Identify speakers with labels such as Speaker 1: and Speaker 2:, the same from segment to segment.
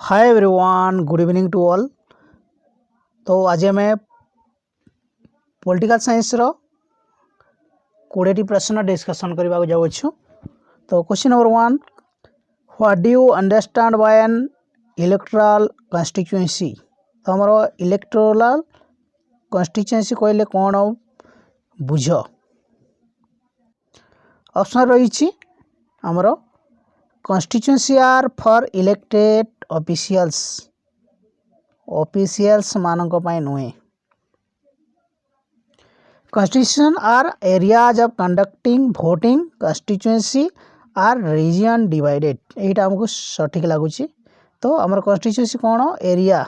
Speaker 1: Hi everyone, good evening to all. तो आज आम पॉलिटिकल साइंस रो 20 प्रश्न डिस्कशन करने को जाऊँ। तो question number 1, what do you understand by N electoral constituency. तो हमार इलेक्टोरल कॉन्स्टिट्यूएंसी कहले कौन बुझ। ऑप्शन रही आमर constituency are for elected officials मानक पाई नुहे। Constitution are areas of conducting voting. Constituency are region divided. यहीटा आमको सठिक लगुच। तो आमर कॉन्स्टिट्यूएंसी कौन एरिया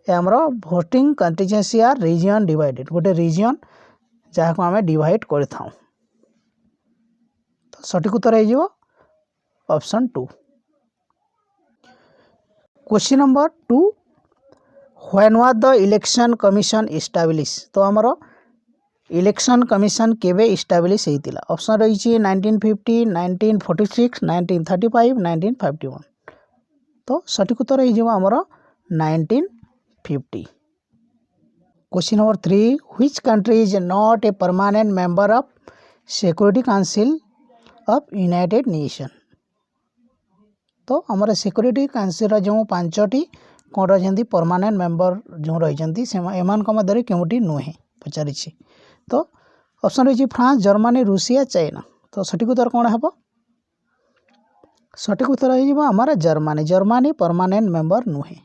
Speaker 1: आमर voting. Constituency are region divided, गोटे रीजन जहाँ को आम डिवाइड कर था। तो सठिक उत्तर हो option 2। Question number 2, when was the election commission establish. तो आमर इलेक्शन कमिशन केबे इस्टाब्लिश होता। ऑप्शन रही 1950, 1946, 1935, 1951। तो सठिक उत्तर हो आमर 1950। Question number 3, which country is not a permanent member of security council of United nation. तो आमर सिक्योरिटी काउंसिल जो 5टी कौन रही परमानेंट मेंबर जो रही एमान मध्य केउटी नुहे पचारि। तो ऑप्शन रही फ्रांस, जर्मनी, रूसिया, चाइना। तो सठिक उत्तर कौन है? सठिक उत्तर हो जर्मनी। जर्मनी परमानेंट मेंबर नुहे।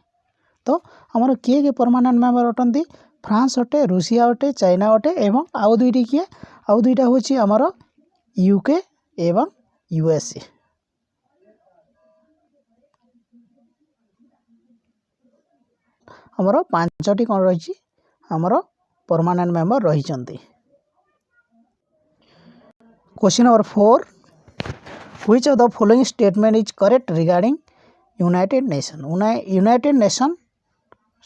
Speaker 1: तो आमर किए परमानेंट मेंबर अटंती? फ्रांस अटे, रूसिया अटे, चाइना अटे एवं आउ दुईटी किए? आउ दुईटा हूँ आमर यूके एवं यूएसए। आमर 5टी कौन रही आमर परमानेंट मेंबर रही। Question number 4, which of the following statement is correct regarding United nation. United nation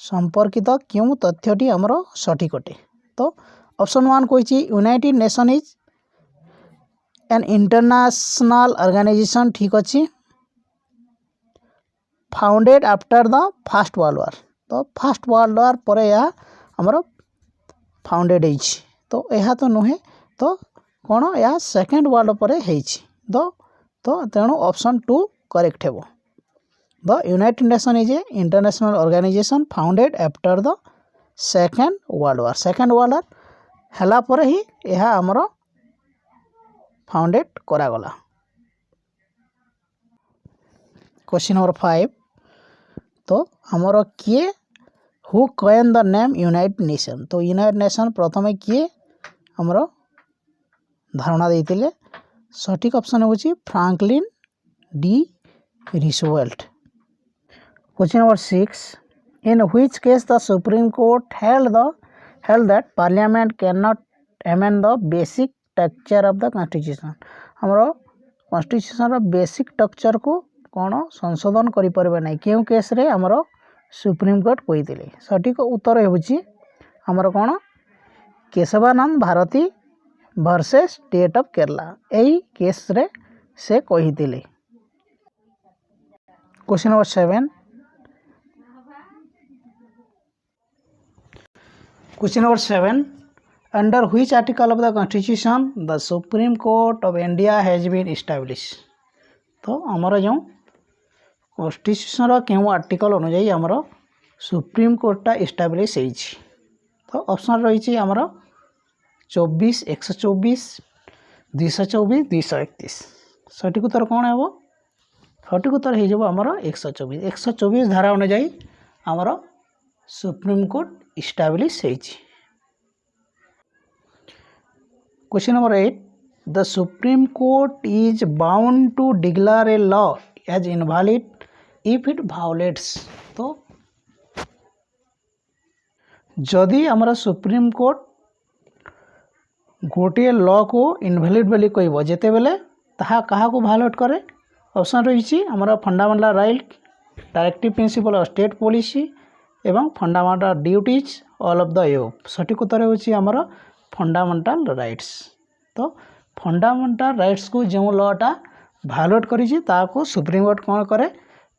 Speaker 1: संपर्कित क्यों तथ्यटी आमर सठिक अटे। तो ऑप्शन 1 कही United Nation is an international organisation. ठीक अच्छे, founded after the first world war. तो फर्स्ट वर्ल्ड वॉर पर यह आमर फाउंडेड है। तो यह तो नुहे। तो कौन या सेकेंड वर्ल्ड पर तो तेणु ऑप्शन 2 करेक्ट है। The United Nation is a international organisation founded after the second world war. Second world war हैला पर ही यह आमर फाउंडेड करागला। क्वेश्चन नंबर 5, तो आमर किए who coin the name United nation. तो यूनाइटेड नेशन प्रथम किए आमर धारणा देते। सठिक ऑप्शन हो Franklin D Roosevelt. Question number 6, in which case the supreme court held that parliament can not amend the basic structure of the constitution. आमर constitution basic structure को कौन संशोधन करें ना क्यों केस रे आमर सुप्रीम कोर्ट कही। सठिक उत्तर होमर कौन Kesavananda Bharati versus state of Kerala. यही केस रे से कही। Question number 7, question number 7, under which article of the constitution the supreme court of India has been establish. तो आमर जो कॉन्स्टिट्यूशन क्यों आर्टिकल अनुजाई आमर सुप्रीम कोर्टा इस्टाब्लिश हो। तो ऑप्शन रही आमर 24, 124, 224, 231। सठिक उत्तर कौन है? सठिक उत्तर हो आमर 124। 124 धारा अनुजाई आमर सुप्रीम कोर्ट इस्टाब्लिश हो। Question number 8, the supreme court is bound to declare a law as invalid if it violates. तो जदि आमर सुप्रीम कोर्ट गोटे लॉ को इनवैलिड बोली कहब जिते बेले ताहा कहा को वायोलेट करे। ऑप्शन रही आमर fundamental right, directive principle of state policy एवं fundamental duties all of the above. सठिक उत्तर हो आमर फंडामेंटल राइट्स। तो फंडामेंटल राइट्स को जो लॉटा वायोलेट करी सुप्रीम कोर्ट कौन करे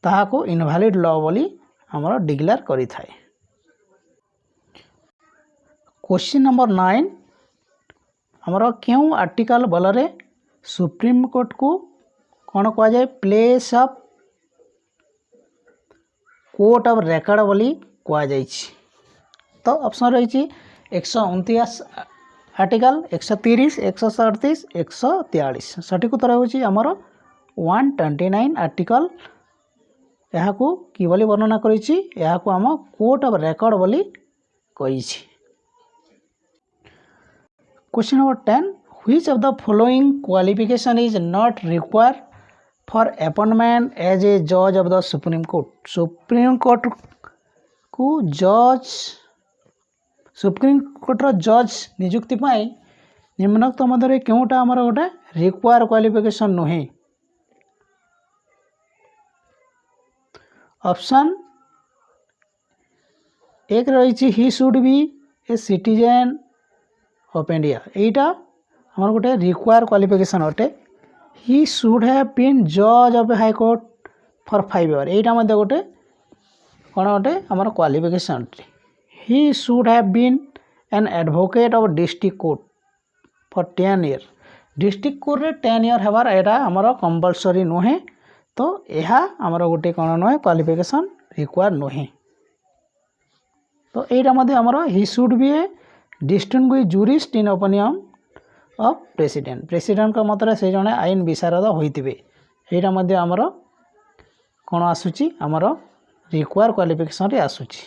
Speaker 1: ताहाको इनभैलिड लॉ बोली हमर डिक्लेयर करि थाए। क्वेश्चन नंबर 9 हमर क्यों आर्टिकल बलरे सुप्रीम कोर्ट को कौन कह जाए place of court of record बोली कह जाए। तो ऑप्शन रही 129 आर्टिकल 130 137 143 सठिक उत्तर होची हमर 129 आर्टिकल यहाँ को कि बोली वर्णना करिछि यहाँ को हम कोर्ट ऑफ रेकर्ड बोली कहिछि। Question number 10 which of the following qualification is not required for appointment as a जज of the supreme court. Supreme court को जज सुप्रीम कोर्टर जज नियुक्ति पाई निम्नोक्त मध्य क्योंटा आमर गोटे रिक्वायर क्वालिफिकेशन नुहे। ऑप्शन एक रही he should be a citizen of India एटा आमर गोटे रिक्वायर क्वालिफिकेशन अटे। ही शुड हैव बीन जज of high court for 5 years एटा मध्य गोटे कौन गोटे आमर क्वालिफिकेशन अटे। He should have been an advocate of district court for 10 years district court रे 10 years हेबार एटा आमर कंपलसरी नुहे। तो यह आमर गोटे कौन नुहे क्वालिफिकेशन रिक्वायर नुहे। तो एटा मध्य आमर he should be A distinguished jurist in opinion of president president का मतरे से जने आईन विशारद होइतिबे एटा मध्य आमर कौन आसुची आमर रिक्वायर क्वालिफिकेशन रे आसुची।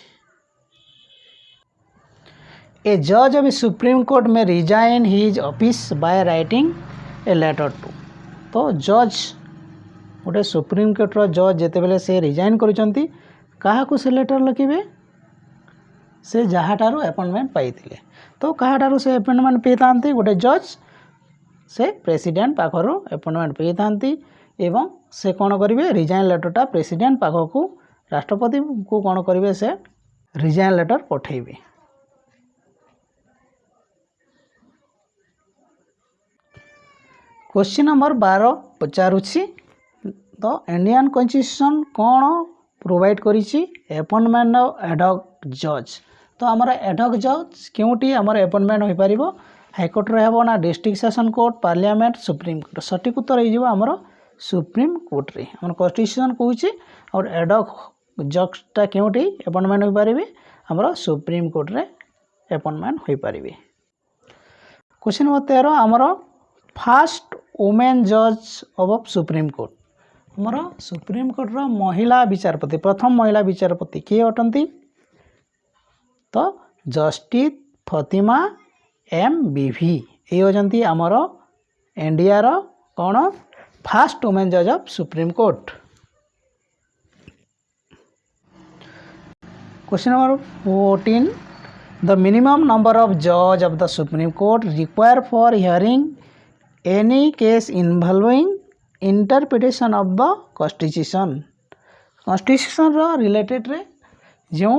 Speaker 1: ए जज of supreme court may resign his office by writing a letter to. तो जज गोटे सुप्रीम कोर्ट रो जज जेते बेले से रिजाइन करिसंती काहा को से लेटर लिखिबे से जहाँटारू अपॉइंटमेंट पाइथिले। तो कहाँटारू से अपॉइंटमेंट पेतांती गोटे जज से प्रेसिडेंट पाखरु अपॉइंटमेंट पेतांती एवं से कौन करिवे रिजाइन लेटरटा प्रेसिडेंट पाखकू राष्ट्रपति को कौन करिवे से रिजाइन लेटर पठेइबे। क्वेश्चन नंबर 12 पचारुछि तो इंडियन कॉन्स्टिट्यूशन कौन प्रोवाइड करिछि अपॉइंटमेंट ऑफ एडहॉक जज। तो आमर एडहॉक जज क्योंटी आमर अपॉइंटमेंट हो पारिबो हाईकोर्ट रे हेबो ना district session court parliament supreme court सठिक उत्तर हो आमर सुप्रीम कोर्ट रे आमर कॉन्स्टिट्यूशन कहूछि और एडहॉक जजटा क्योंटी अपॉइंटमेंट हो पारिबे आमर सुप्रीम कोर्ट रे अपॉइंटमेंट हो पारिबे। क्वेश्चन नंबर 13 आमर फर्स्ट वुमेन जज ऑफ सुप्रीम कोर्ट आमर सुप्रीम कोर्ट रो महिला विचारपति प्रथम महिला विचारपति किए अटंती। तो जस्टिस फातिमा एम बीवी ये होती आमर इंडिया रो कौन फर्स्ट वुमेन जज of supreme court. Question number 14 the minimum number of जज of the supreme court require for hearing any case involving interpretation of the constitution constitution रो रिलेटेड रे जो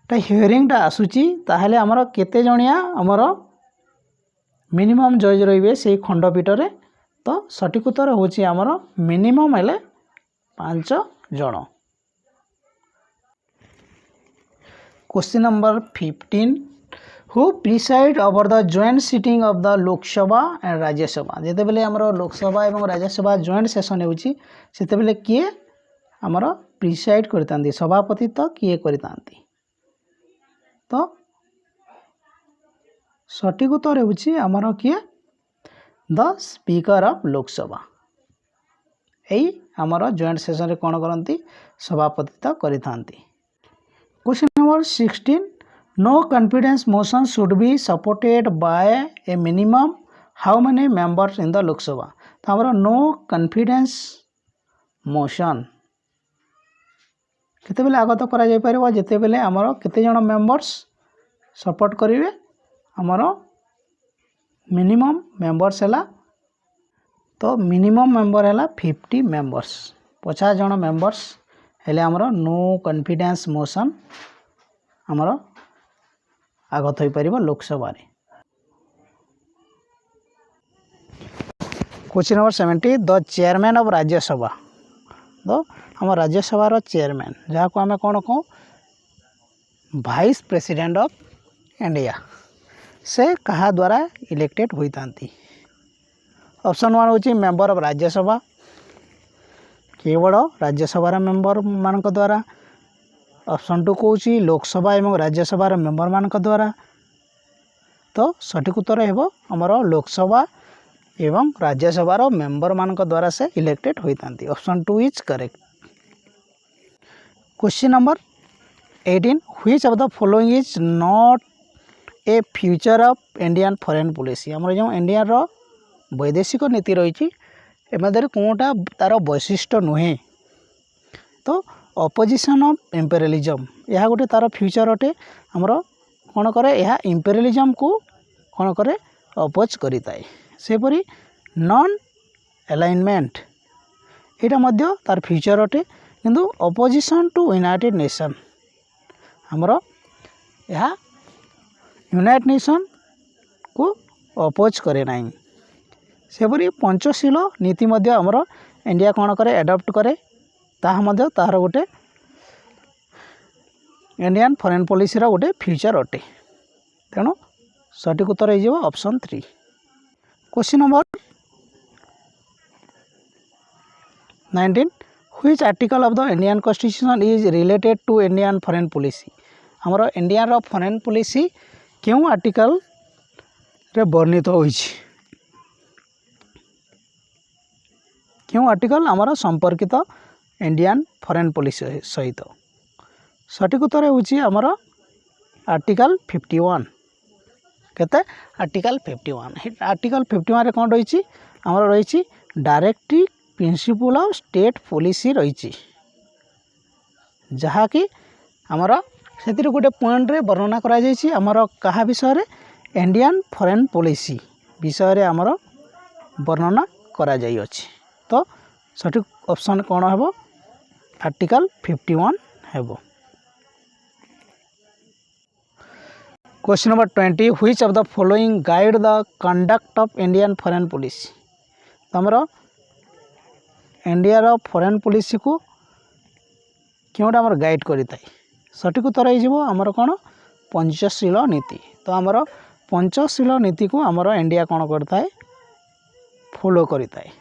Speaker 1: हियरिंगटा आसूची ताहले आमर केते जणिया आमर मिनिमम जज रहिबे से खंडपीठ रे। तो सठिक उत्तर होची आमर मिनिमम हेले 5 जण। Question number 15 who preside over the joint sitting of the Lok Sabha and Rajya Sabha जेते बेले आमर लोकसभा एवं राज्यसभा जॉइंट सेशन होची सेते बेले किए आमर प्रिसाइड करतांती सभापति तो किए करतांती। तो सठिक उत्तर होची आमर किए द स्पीकर ऑफ लोकसभा एई आमर जॉइंट सेशन रे कोन करंती सभापतित्व करिथांती। Question number 16 no confidence motion should be supported by a minimum how many members in the Lok Sabha. तो आमर नो कॉन्फिडेंस मोशन केते बेले आगत करा जाय परबो जेते बेले आमर केते जण मेंबर्स सपोर्ट करिवे आमर मिनिमम मेंबर्स हैला। तो मिनिमम मेंबर हैला 50 मेंबर्स 50 जण मेंबर्स हेले आमर नो कॉन्फिडेंस मोशन आमर आगत हो पारिबो लोकसभा रे। Question number 70 the chairman of Rajya Sabha तो आम राज्यसभा चेयरमैन जहाँ को आम कौन कहूँ वाइस प्रेसिडेंट ऑफ इंडिया से कहा द्वारा इलेक्टेड होता। ऑप्शन 1 हूँ मेंबर ऑफ राज्यसभा केवल राज्यसभा मेंबर मान द्वारा। ऑप्शन 2 कौन लोकसभा एवं राज्यसभा मेंबर मान द्वारा। तो सठिक उत्तर है आमर लोकसभा एवं राज्यसभा मेंबर मान द्वारा से इलेक्टेड होता। Option 2 is correct. Question number 18 which of the following is not a future of Indian foreign policy. आमर जो इंडिया रो वैदेशिक नीति रही एमधर कौटा तार वैशिष्ट्य नुहे। तो अपोजिशन ऑफ इंपेरियलिज्म यह गोटे तार फ्यूचर अटे। आमर कौन करे यह इंपेरियलिज्म को कौन करे अपोज करिताए। सेपरी नॉन अलाइनमेंट यहाँ मध्य तार फ्यूचर अटे किंतु अपोजिशन टू यूनाइटेड नेशन आमर यह यूनाइटेड नेशन को अपोज करे नहीं। सेपरी पंचशील नीति मध्य आमर इंडिया कौन करे एडप्ट करे ताहा मध्य तार गोटे इंडियन फॉरेन पॉलिसी रा गोटे फ्यूचर अटे। तेणु सठिक उत्तर हो option 3। Question number 19 which article of the Indian constitution is related to Indian foreign policy. आमर इंडिया रो फॉरेन पॉलिसी क्यों आर्टिकल रे वर्णित होई क्यों आर्टिकल आमर संपर्कित इंडियन फॉरेन पॉलिसी सहित। सठिक उत्तर होची आमर आर्टिकल 51 केते आर्टिकल 51। आर्टिकल 51 रे कौन रही आमर रही directive principle of state policy रही जहाँकि आमर से गोटे पॉइंट रे वर्णना करा जायछि आमर कहा विषय रे इंडियन फॉरेन पॉलिसी विषय रे आमर वर्णना करा जाय अछि। तो सठिक ऑप्शन कौन है आर्टिकल 51 हेबो। Question number 20 which of the following guide the conduct of Indian foreign policy. तमरो इंडिया रो फॉरेन पॉलिसी को क्योंटा आमर गाइड करिताय। सठिक उत्तर हो आमर कौन पंचशील नीति। तो आमर पंचशील नीति को आमर इंडिया कौन करता है फॉलो करता है।